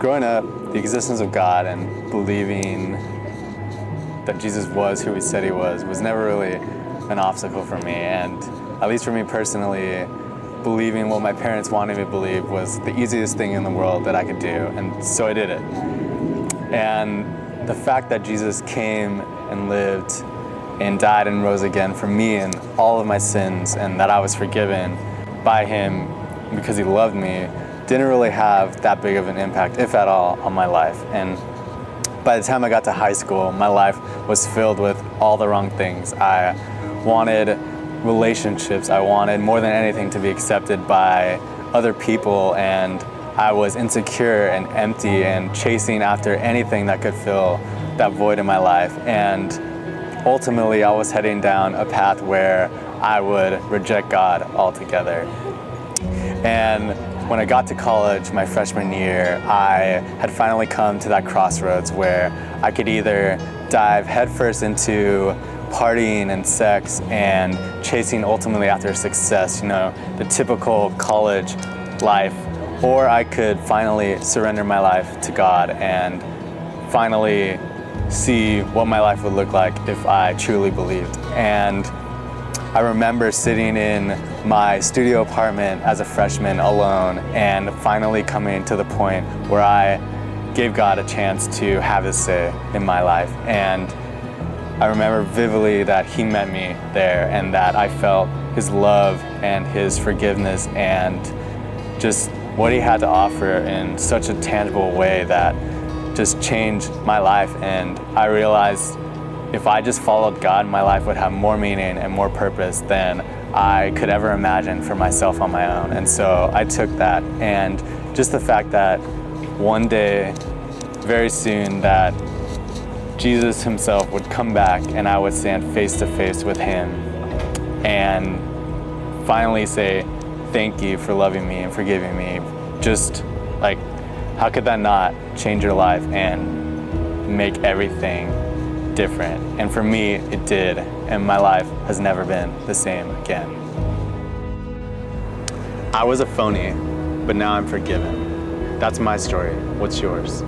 growing up, the existence of God and believing that Jesus was who he said he was never really an obstacle for me. And at least for me personally, believing what my parents wanted me to believe was the easiest thing in the world that I could do. And so I did it. And the fact that Jesus came and lived and died and rose again for me and all of my sins, and that I was forgiven by him because he loved me, didn't really have that big of an impact, if at all, on my life. And by the time I got to high school, my life was filled with all the wrong things. I wanted relationships. I wanted more than anything to be accepted by other people, and I was insecure and empty and chasing after anything that could fill that void in my life. And ultimately, I was heading down a path where I would reject God altogether. And when I got to college my freshman year, I had finally come to that crossroads where I could either dive headfirst into partying and sex and chasing ultimately after success, the typical college life, or I could finally surrender my life to God and finally see what my life would look like if I truly believed. And I remember sitting in my studio apartment as a freshman alone and finally coming to the point where I gave God a chance to have his say in my life. And I remember vividly that he met me there and that I felt his love and his forgiveness and just what he had to offer in such a tangible way that just changed my life. And I realized if I just followed God, my life would have more meaning and more purpose than I could ever imagine for myself on my own. And so I took that, and just the fact that one day, very soon, that Jesus himself would come back and I would stand face to face with him and finally say, thank you for loving me and forgiving me. Just like, how could that not change your life and make everything different? And for me, it did, and my life has never been the same again. I was a phony, but now I'm forgiven. That's my story. What's yours?